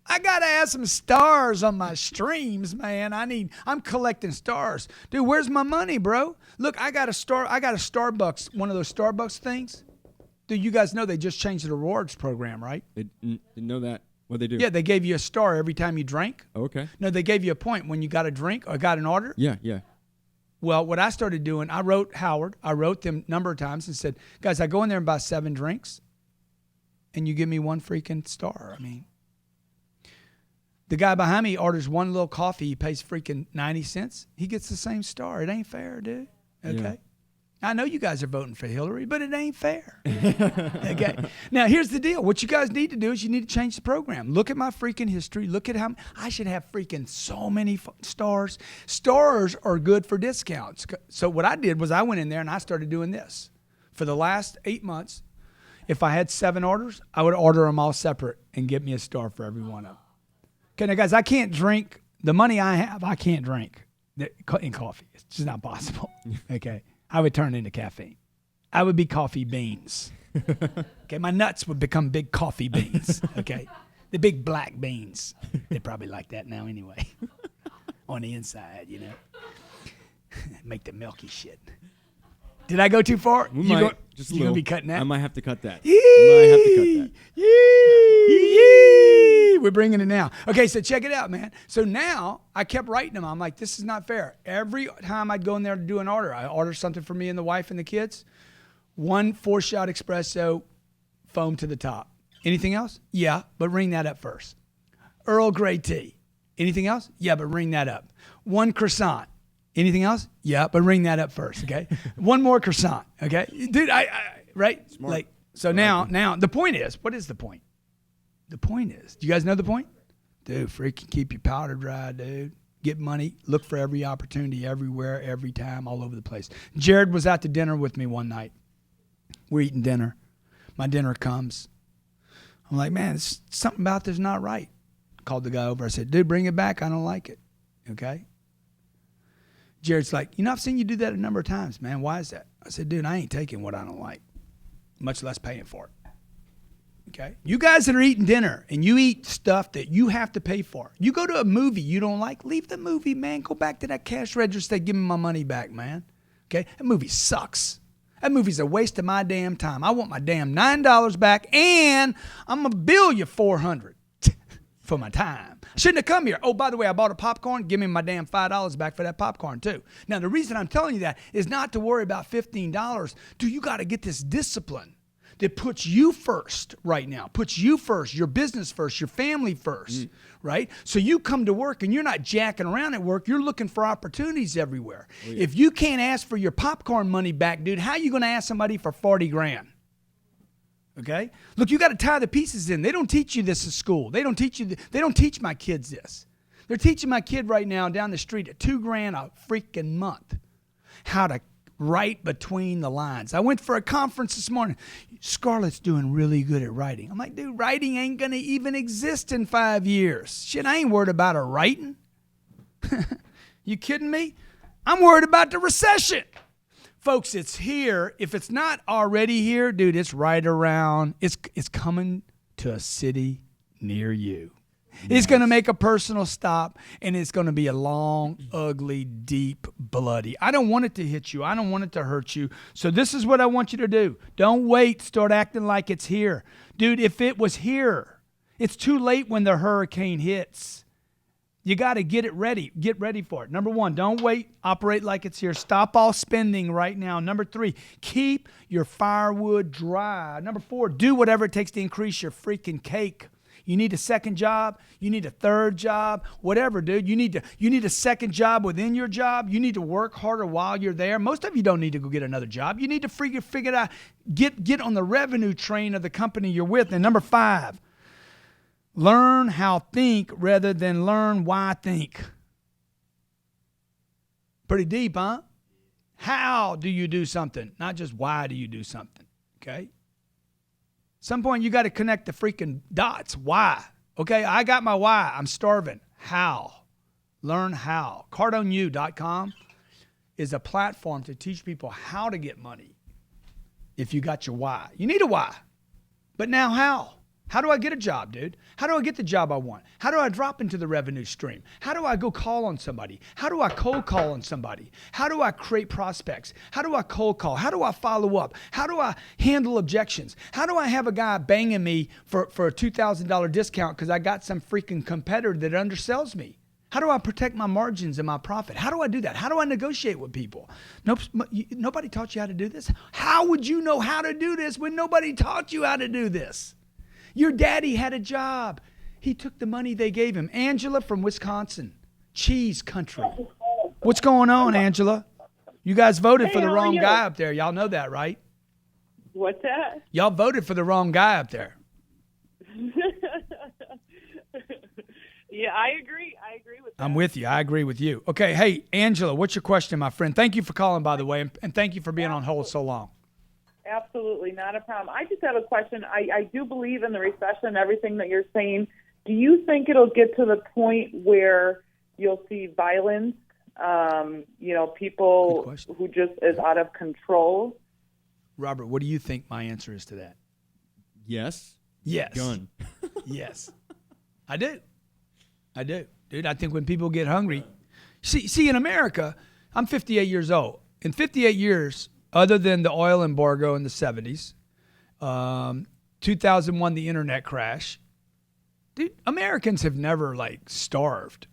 I got to have some stars on my streams, man. I'm collecting stars. Dude, where's my money, bro? Look, I got a Starbucks, one of those Starbucks things. Dude, you guys know they just changed the rewards program, right? They didn't know that. What'd they do? Yeah, they gave you a star every time you drank. Oh, okay. No, they gave you a point when you got a drink or got an order. Yeah. Well, what I started doing, I wrote them a number of times and said, guys, I go in there and buy 7 drinks, and you give me 1 freaking star. I mean, the guy behind me orders 1 little coffee. He pays freaking 90 cents. He gets the same star. It ain't fair, dude. Okay? Yeah. I know you guys are voting for Hillary, but it ain't fair. Okay? Now, here's the deal. What you guys need to do is you need to change the program. Look at my freaking history. Look at how I should have freaking so many stars. Stars are good for discounts. So what I did was I went in there and I started doing this. For the last 8 months, if I had 7 orders, I would order them all separate and get me a star for every one of them. Okay, now, guys, I can't drink. The money I have, I can't drink in coffee. It's just not possible. Okay? I would turn into caffeine. I would be coffee beans. Okay, my nuts would become big coffee beans. Okay? The big black beans. They probably like that now anyway. On the inside, you know. Make the milky shit. Did I go too far? Just a little. Gonna be cutting that? I might have to cut that. Yee! We're bringing it now. Okay, so check it out, man. So now I kept writing them. I'm like, this is not fair. Every time I'd go in there to do an order, I order something for me and the wife and the kids. 1 4-shot espresso, foam to the top. Anything else? Yeah, but ring that up first. Earl Grey tea. Anything else? Yeah, but ring that up. 1 croissant. Anything else? Yeah, but ring that up first, okay? 1 more croissant, okay? Dude, right? Smart. Like, so now the point is, what is the point? The point is, do you guys know the point? Dude, freaking keep your powder dry, dude. Get money. Look for every opportunity everywhere, every time, all over the place. Jared was out to dinner with me one night. We're eating dinner. My dinner comes. I'm like, man, something about this not right. Called the guy over. I said, dude, bring it back. I don't like it. Okay? Jared's like, I've seen you do that a number of times, man. Why is that? I said, dude, I ain't taking what I don't like, much less paying for it. Okay? You guys that are eating dinner and you eat stuff that you have to pay for. You go to a movie you don't like, leave the movie, man. Go back to that cash register. Give me my money back, man. Okay? That movie sucks. That movie's a waste of my damn time. I want my damn $9 back, and I'm going to bill you $400 for my time. I shouldn't have come here. Oh, by the way, I bought a popcorn. Give me my damn $5 back for that popcorn, too. Now, the reason I'm telling you that is not to worry about $15. Dude, you got to get this discipline that puts you first right now, puts you first, your business first, your family first, right? So you come to work and you're not jacking around at work. You're looking for opportunities everywhere. Oh, yeah. If you can't ask for your popcorn money back, dude, how are you going to ask somebody for $40,000? Okay? Look, you got to tie the pieces in. They don't teach you this at school. They don't teach my kids this. They're teaching my kid right now down the street at $2,000 a freaking month how to write between the lines. I went for a conference this morning. Scarlett's doing really good at writing. I'm like, dude, writing ain't going to even exist in 5 years. Shit, I ain't worried about her writing. You kidding me? I'm worried about the recession. Folks, it's here. If it's not already here, dude, it's right around. It's coming to a city near you. Nice. It's going to make a personal stop, and it's going to be a long, ugly, deep, bloody. I don't want it to hit you. I don't want it to hurt you. So this is what I want you to do. Don't wait. Start acting like it's here. Dude, if it was here, it's too late when the hurricane hits. You got to get it ready. Get ready for it. Number 1, don't wait. Operate like it's here. Stop all spending right now. Number 3, keep your firewood dry. Number 4, do whatever it takes to increase your freaking cake. You need a second job. You need a third job. Whatever, dude. You need a second job within your job. You need to work harder while you're there. Most of you don't need to go get another job. You need to figure it out. Get on the revenue train of the company you're with. And number 5, learn how think rather than learn why think. Pretty deep, huh? How do you do something? Not just why do you do something, okay? At some point, you got to connect the freaking dots. Why? Okay, I got my why. I'm starving. How? Learn how. CardoneU.com is a platform to teach people how to get money if you got your why. You need a why. But now how? How do I get a job, dude? How do I get the job I want? How do I drop into the revenue stream? How do I go call on somebody? How do I cold call on somebody? How do I create prospects? How do I cold call? How do I follow up? How do I handle objections? How do I have a guy banging me for a $2,000 discount because I got some freaking competitor that undersells me? How do I protect my margins and my profit? How do I do that? How do I negotiate with people? Nope, nobody taught you how to do this. How would you know how to do this when nobody taught you how to do this? Your daddy had a job. He took the money they gave him. Angela from Wisconsin, cheese country. What's going on, Angela? You guys voted for the wrong guy up there. Y'all know that, right? What's that? Y'all voted for the wrong guy up there. Yeah, I agree. I agree with that. I'm with you. I agree with you. Okay, hey, Angela, what's your question, my friend? Thank you for calling, by the way, and thank you for being on hold so long. Absolutely, not a problem. I just have a question. I do believe in the recession, everything that you're saying. Do you think it'll get to the point where you'll see violence, people who just is out of control? Robert, what do you think my answer is to that? Yes. Yes. Gun. Yes. I do. Dude, I think when people get hungry. See, in America, I'm 58 years old. In 58 years, other than the oil embargo in the 70s, 2001, the internet crash, dude, Americans have never, starved.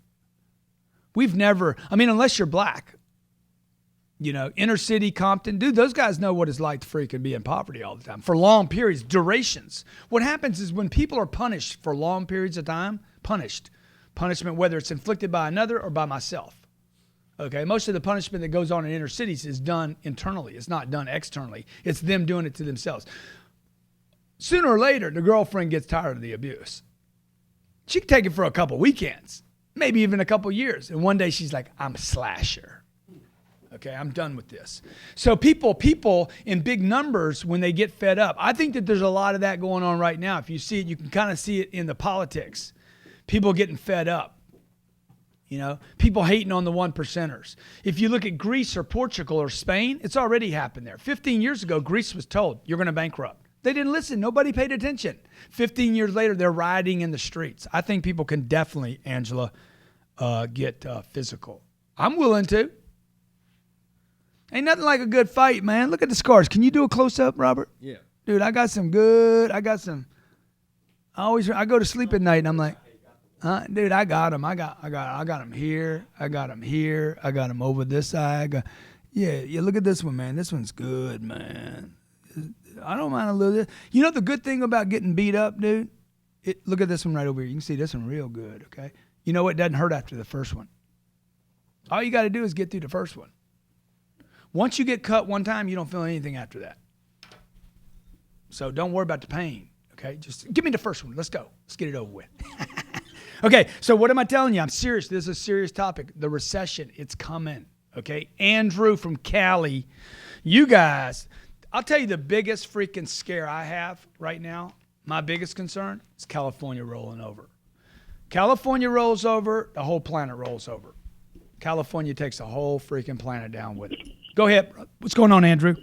We've never, unless you're black, inner city, Compton, dude, those guys know what it's like to freaking be in poverty all the time for long periods, durations. What happens is when people are punished for long periods of time, punishment, whether it's inflicted by another or by myself. Okay, most of the punishment that goes on in inner cities is done internally. It's not done externally. It's them doing it to themselves. Sooner or later, the girlfriend gets tired of the abuse. She can take it for a couple weekends, maybe even a couple years. And one day she's like, I'm a slasher. Okay, I'm done with this. So people in big numbers, when they get fed up, I think that there's a lot of that going on right now. If you see it, you can kind of see it in the politics. People getting fed up. People hating on the 1%ers. If you look at Greece or Portugal or Spain, it's already happened there. 15 years ago, Greece was told, you're going to bankrupt. They didn't listen. Nobody paid attention. 15 years later, they're rioting in the streets. I think people can definitely, Angela, get physical. I'm willing to. Ain't nothing like a good fight, man. Look at the scars. Can you do a close-up, Robert? Yeah. Dude, I go to sleep at night and I'm like, dude, I got him. I got him here. I got him here. I got him over this side. Yeah. Look at this one, man. This one's good, man. I don't mind a little bit. You know the good thing about getting beat up, dude? Look at this one right over here. You can see this one real good, okay? You know what? It doesn't hurt after the first one. All you got to do is get through the first one. Once you get cut one time, you don't feel anything after that. So don't worry about the pain, okay? Just give me the first one. Let's go. Let's get it over with. Okay, so what am I telling you? I'm serious. This is a serious topic. The recession, it's coming, okay? Andrew from Cali, you guys, I'll tell you the biggest freaking scare I have right now, my biggest concern is California rolling over. California rolls over, the whole planet rolls over. California takes the whole freaking planet down with it. Go ahead. What's going on, Andrew?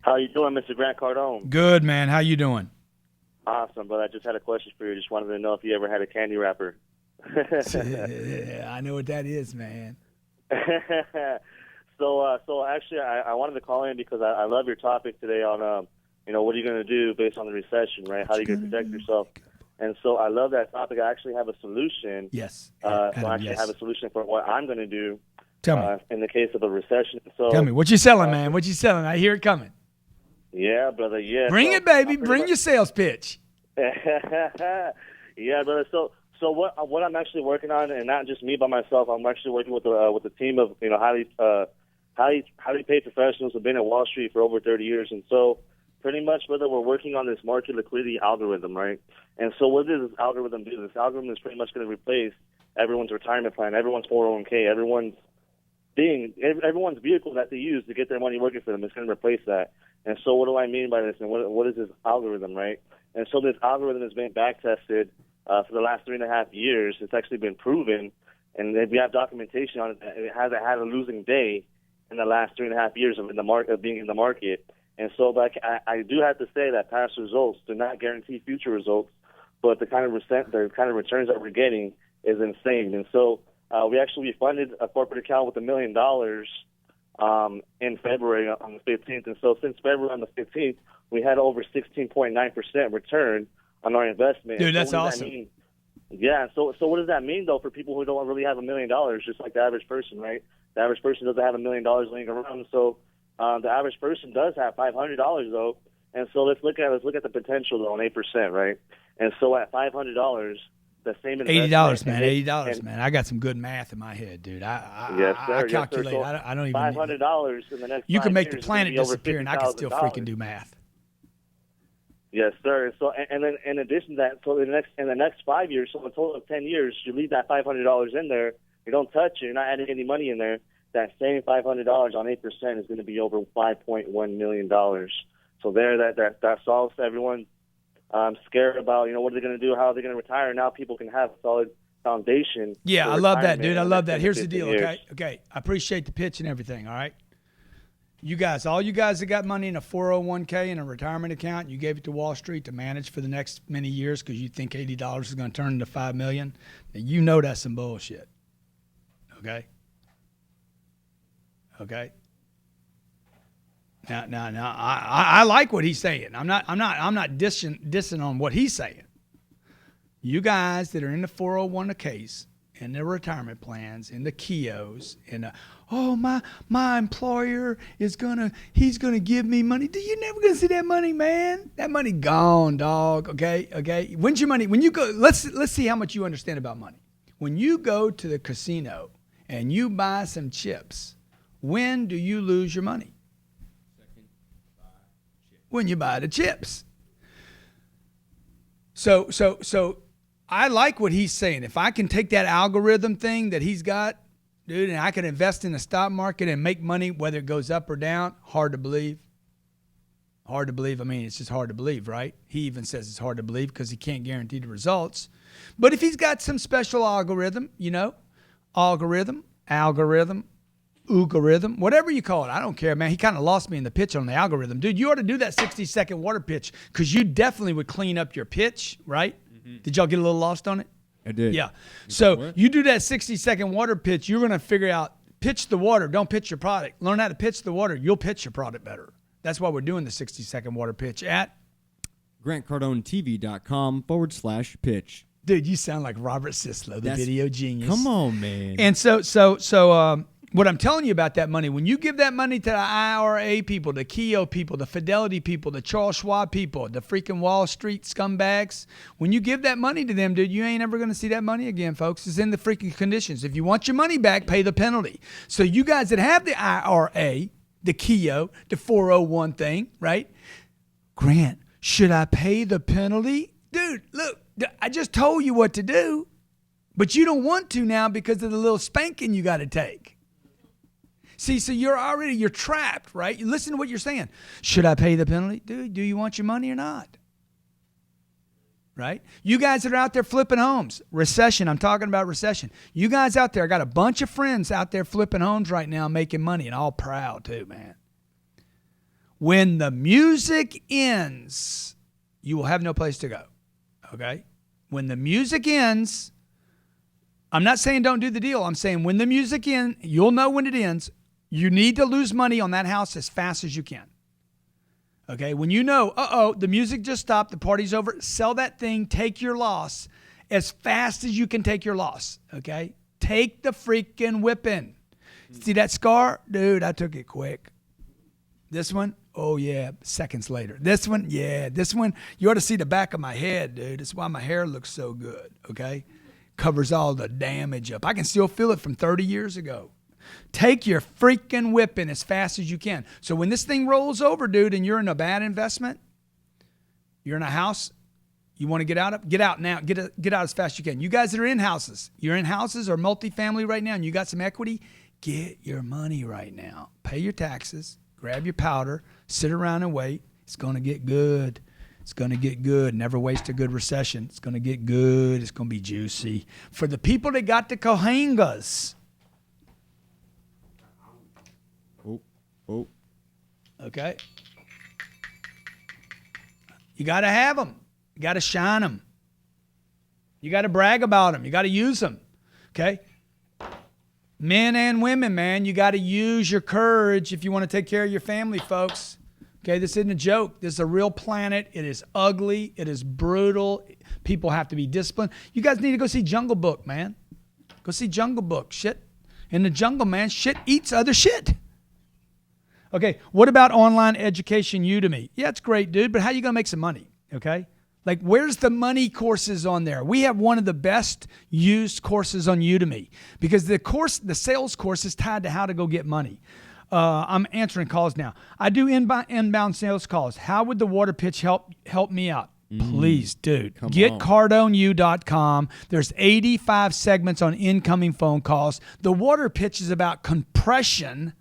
How you doing, Mr. Grant Cardone? Good, man. How you doing? Awesome, but I just had a question for you. Just wanted to know if you ever had a candy wrapper. Yeah, I know what that is, man. So actually, I wanted to call in because I love your topic today on, what are you going to do based on the recession, right? How are you going to protect yourself? And so I love that topic. I actually have a solution. Yes. I have a solution for what I'm going to do. Tell me. In the case of a recession. So tell me, what you selling, man? What you selling? I hear it coming. Yeah, brother, yeah. Bring it, baby. Bring your sales pitch. Yeah, brother. So what I'm actually working on, and not just me by myself, I'm actually working with a team of highly paid professionals who've been at Wall Street for over 30 years, and so pretty much, brother, we're working on this market liquidity algorithm, right? And so what does this algorithm do? This algorithm is pretty much going to replace everyone's retirement plan, everyone's 401k, everyone's vehicle that they use to get their money working for them. It's going to replace that. And so what do I mean by this, and what is this algorithm, right? And so this algorithm has been back-tested for the last 3.5 years. It's actually been proven, and we have documentation on it that it hasn't had a losing day in the last 3.5 years of being in the market. And so I do have to say that past results do not guarantee future results, but the kind of returns that we're getting is insane. And so we actually funded a corporate account with $1 million in February on the 15th. And so since February on the 15th, we had over 16.9% return on our investment. Dude, that's awesome. Yeah. So what does that mean, though, for people who don't really have $1 million, just like the average person, right? The average person doesn't have $1 million laying around. So the average person does have $500, though. And so let's look at the potential, though, on 8%, right? And so at $500, the same investment. $80, man. $80, man. I got some good math in my head, dude. I calculate. So I don't even. $500 in the next. You can make the years planet disappear, and I can still freaking do math. Yes, sir. So, and then in addition to that, so in the next 5 years, so a total of 10 years, you leave that $500 in there. You don't touch it. You're not adding any money in there. That same $500 on 8% is going to be over $5.1 million. So that solves everyone's scared about, what are they going to do? How are they going to retire? Now people can have a solid foundation. Yeah, I love that, dude. I love that. Here's the deal, okay? I appreciate the pitch and everything, all right? All you guys that got money in a 401k and a retirement account, you gave it to Wall Street to manage for the next many years because you think $80 is going to turn into $5 million. Now, you know that's some bullshit, okay? Okay. Now, I like what he's saying. I'm not dissing on what he's saying. You guys that are in the 401ks, in the retirement plans, in the KIOs, my employer he's gonna give me money. Dude, you're never gonna see that money, man. That money gone, dog. Okay. When's your money? When you go, let's see how much you understand about money. When you go to the casino and you buy some chips, when do you lose your money? When you buy the chips. So I like what he's saying. If I can take that algorithm thing that he's got, dude, and I can invest in the stock market and make money whether it goes up or down, hard to believe. Hard to believe. I mean, it's just hard to believe, right? He even says it's hard to believe because he can't guarantee the results. But if he's got some special algorithm, algorithm, whatever you call it, I don't care, man. He kind of lost me in the pitch on the algorithm. Dude, you ought to do that 60-second water pitch because you definitely would clean up your pitch, right? Mm-hmm. Did y'all get a little lost on it? I did. Yeah. So you do that 60-second water pitch, you're going to figure out, pitch the water, don't pitch your product. Learn how to pitch the water, you'll pitch your product better. That's why we're doing the 60-second water pitch at GrantCardoneTV.com/pitch. Dude, you sound like Robert Sislow, the video genius. Come on, man. And so what I'm telling you about that money, when you give that money to the IRA people, the KIO people, the Fidelity people, the Charles Schwab people, the freaking Wall Street scumbags, when you give that money to them, dude, you ain't ever going to see that money again, folks. It's in the freaking conditions. If you want your money back, pay the penalty. So you guys that have the IRA, the KIO, the 401 thing, right? Grant, should I pay the penalty? Dude, look, I just told you what to do, but you don't want to now because of the little spanking you got to take. See, so you're trapped, right? You listen to what you're saying. Should I pay the penalty? Dude, do you want your money or not? Right? You guys that are out there flipping homes, recession, I'm talking about recession. You guys out there, I got a bunch of friends out there flipping homes right now making money and all proud too, man. When the music ends, you will have no place to go, okay? When the music ends, I'm not saying don't do the deal. I'm saying when the music ends, you'll know when it ends. You need to lose money on that house as fast as you can. Okay, when you know, the music just stopped, the party's over, sell that thing, take your loss as fast as you can take your loss, okay? Take the freaking whipping. See that scar? Dude, I took it quick. This one, oh yeah, seconds later. This one, yeah. This one, you ought to see the back of my head, dude. It's why my hair looks so good, okay? Covers all the damage up. I can still feel it from 30 years ago. Take your freaking whipping as fast as you can. So when this thing rolls over, dude, and you're in a bad investment, you're in a house, you want to get out of? Get out now. Get out as fast as you can. You guys that are in houses, you're in houses or multifamily right now and you got some equity, get your money right now. Pay your taxes. Grab your powder, sit around and wait. It's going to get good. It's going to get good. Never waste a good recession. It's going to get good. It's going to be juicy. For the people that got the cohangas. Oh. Okay. You got to have them. You got to shine them. You got to brag about them. You got to use them. Okay. Men and women, man, you got to use your courage if you want to take care of your family, folks. Okay, this isn't a joke. This is a real planet. It is ugly. It is brutal. People have to be disciplined. You guys need to go see Jungle Book, man. Go see Jungle Book. Shit. In the jungle, man, shit eats other shit. Okay, what about online education, Udemy? Yeah, it's great, dude, but how you going to make some money, okay? Like, where's the money courses on there? We have one of the best used courses on Udemy because the sales course is tied to how to go get money. I'm answering calls now. I do inbound sales calls. How would the water pitch help me out? Please, dude. Get CardoneU.com. There's 85 segments on incoming phone calls. The water pitch is about compression,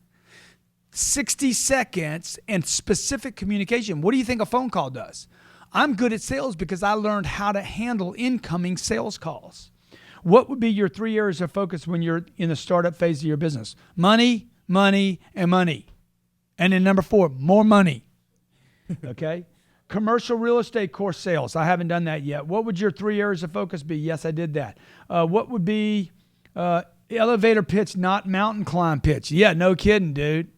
60 seconds, and specific communication. What do you think a phone call does? I'm good at sales because I learned how to handle incoming sales calls. What would be your 3 areas of focus when you're in the startup phase of your business? Money, money, and money. And then number 4, more money. Okay? Commercial real estate course sales. I haven't done that yet. What would your 3 areas of focus be? Yes, I did that. What would be elevator pitch, not mountain climb pitch? Yeah, no kidding, dude.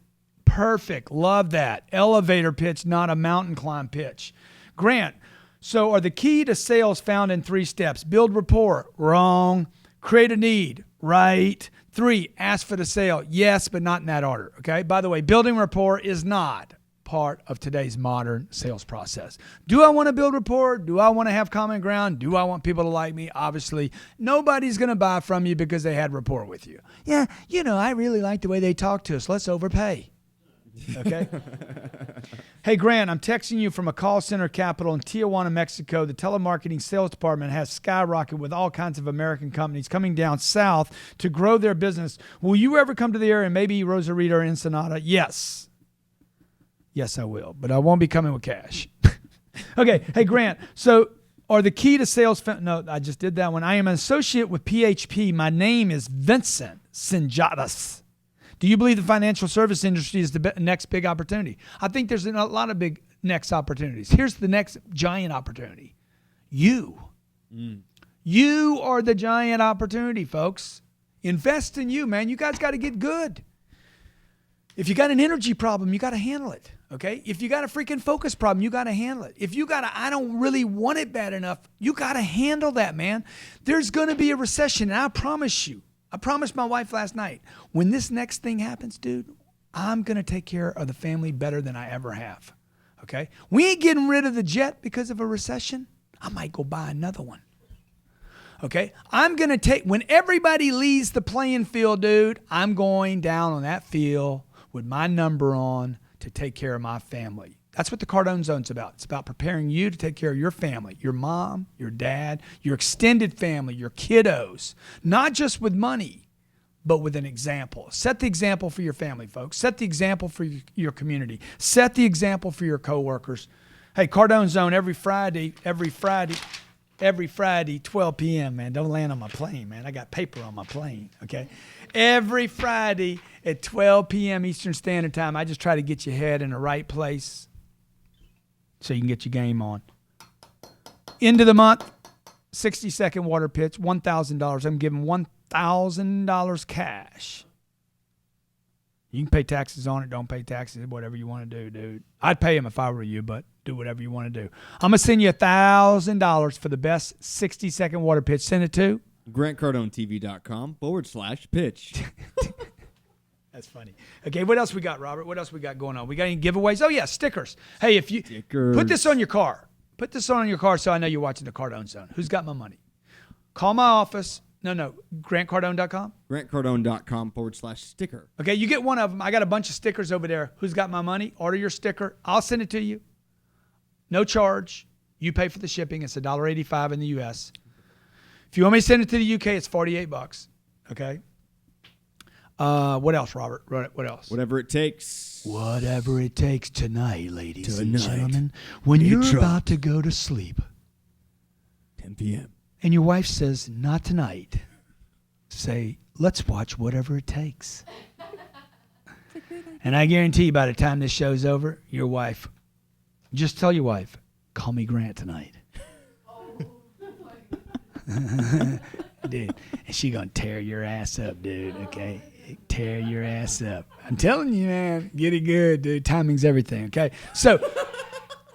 Perfect. Love that. Elevator pitch, not a mountain climb pitch. Grant, so are the key to sales found in 3 steps? Build rapport. Wrong. Create a need. Right. 3, ask for the sale. Yes, but not in that order. Okay. By the way, building rapport is not part of today's modern sales process. Do I want to build rapport? Do I want to have common ground? Do I want people to like me? Obviously, nobody's going to buy from you because they had rapport with you. Yeah, I really like the way they talk to us. Let's overpay. Okay. Hey, Grant, I'm texting you from a call center capital in Tijuana, Mexico. The telemarketing sales department has skyrocketed with all kinds of American companies coming down south to grow their business. Will you ever come to the area, maybe Rosarito or Ensenada? Yes. Yes, I will, but I won't be coming with cash. Okay. Hey, Grant, so are the key to sales? No, I just did that one. I am an associate with PHP. My name is Vincent Sinjadas. Do you believe the financial service industry is the next big opportunity? I think there's a lot of big next opportunities. Here's the next giant opportunity. You. You are the giant opportunity, folks. Invest in you, man. You guys got to get good. If you got an energy problem, you got to handle it, okay? If you got a freaking focus problem, you got to handle it. If you got I don't really want it bad enough, you got to handle that, man. There's going to be a recession, and I promise you, I promised my wife last night, when this next thing happens, dude, I'm going to take care of the family better than I ever have, okay? We ain't getting rid of the jet because of a recession. I might go buy another one, okay? I'm going to when everybody leaves the playing field, dude, I'm going down on that field with my number on to take care of my family. That's what the Cardone Zone's about. It's about preparing you to take care of your family, your mom, your dad, your extended family, your kiddos, not just with money, but with an example. Set the example for your family, folks. Set the example for your community. Set the example for your coworkers. Hey, Cardone Zone every Friday, 12 p.m., man. Don't land on my plane, man. I got paper on my plane, okay? Every Friday at 12 p.m. Eastern Standard Time, I just try to get your head in the right place so you can get your game on. End of the month, 60-second water pitch, $1,000. I'm giving $1,000 cash. You can pay taxes on it, don't pay taxes, whatever you want to do, dude. I'd pay them if I were you, but do whatever you want to do. I'm going to send you $1,000 for the best 60-second water pitch. Send it to GrantCardoneTV.com/pitch. That's funny. Okay, what else we got, Robert? What else we got going on? We got any giveaways? Oh, yeah, stickers. Hey, if you put this on your car. Put this on your car so I know you're watching the Cardone Zone. Who's got my money? Call my office. No, grantcardone.com? grantcardone.com/sticker. Okay, you get one of them. I got a bunch of stickers over there. Who's got my money? Order your sticker. I'll send it to you. No charge. You pay for the shipping. It's $1.85 in the U.S. If you want me to send it to the U.K., it's $48. Okay? What else, Robert? What else? Whatever it takes. Whatever it takes tonight, ladies and gentlemen. When you're about to go to sleep. 10 p.m. And your wife says, not tonight. Say, let's watch Whatever It Takes. And I guarantee by the time this show's over, your wife, just tell your wife, call me Grant tonight. Dude, and she gonna tear your ass up, dude, okay? Tear your ass up. I'm telling you, man, get it good, dude. Timing's everything, okay? So,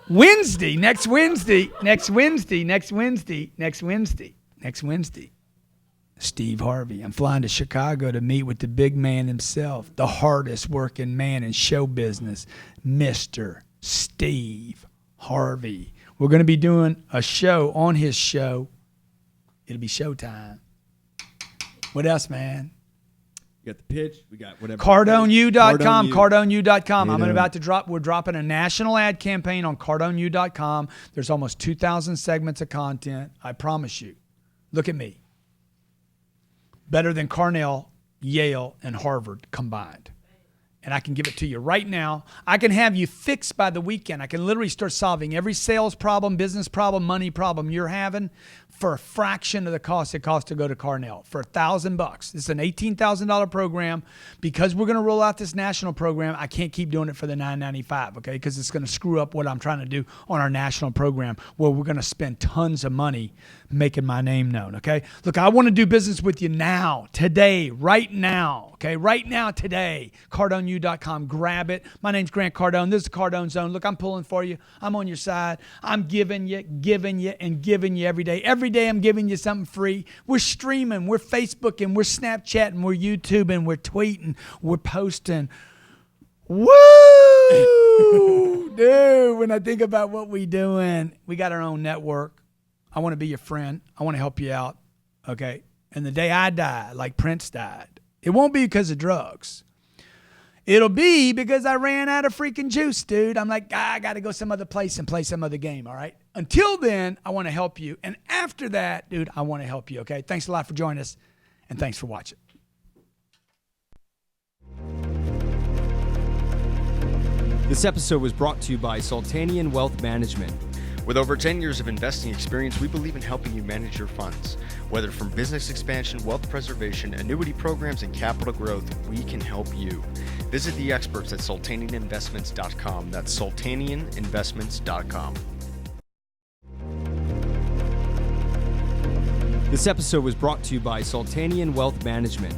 next Wednesday, Steve Harvey. I'm flying to Chicago to meet with the big man himself, the hardest working man in show business, Mr. Steve Harvey. We're going to be doing a show on his show. It'll be showtime. What else, man? We got the pitch. We got whatever. CardoneU.com. CardoneU.com. We're dropping a national ad campaign on CardoneU.com. There's almost 2,000 segments of content. I promise you. Look at me. Better than Cornell, Yale, and Harvard combined. And I can give it to you right now. I can have you fixed by the weekend. I can literally start solving every sales problem, business problem, money problem you're having for a fraction of the cost it costs to go to Cornell. For $1,000. This is an $18,000 program. Because we're going to roll out this national program, I can't keep doing it for the $995, okay? Because it's going to screw up what I'm trying to do on our national program, where we're going to spend tons of money making my name known, okay? Look, I want to do business with you now, today, right now, okay? Right now, today. CardoneU.com. Grab it. My name's Grant Cardone. This is the Cardone Zone. Look, I'm pulling for you. I'm on your side. I'm giving you every day. Every day I'm giving you something free. We're streaming. We're Facebooking. We're Snapchatting. We're YouTubing. We're tweeting. We're posting. Woo! Dude, when I think about what we doing, we got our own network. I want to be your friend. I want to help you out, okay? And the day I die, like Prince died, it won't be because of drugs. It'll be because I ran out of freaking juice, dude. I'm like, I got to go some other place and play some other game, all right? Until then, I want to help you. And after that, dude, I want to help you, okay? Thanks a lot for joining us, and thanks for watching. This episode was brought to you by Sultanian Wealth Management. With over 10 years of investing experience, we believe in helping you manage your funds. Whether from business expansion, wealth preservation, annuity programs, and capital growth, we can help you. Visit the experts at sultanianinvestments.com. That's sultanianinvestments.com. This episode was brought to you by Sultanian Wealth Management.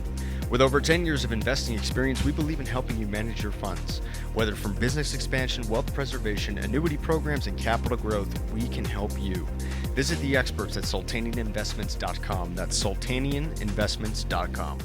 With over 10 years of investing experience, we believe in helping you manage your funds. Whether from business expansion, wealth preservation, annuity programs, and capital growth, we can help you. Visit the experts at sultanianinvestments.com. That's sultanianinvestments.com.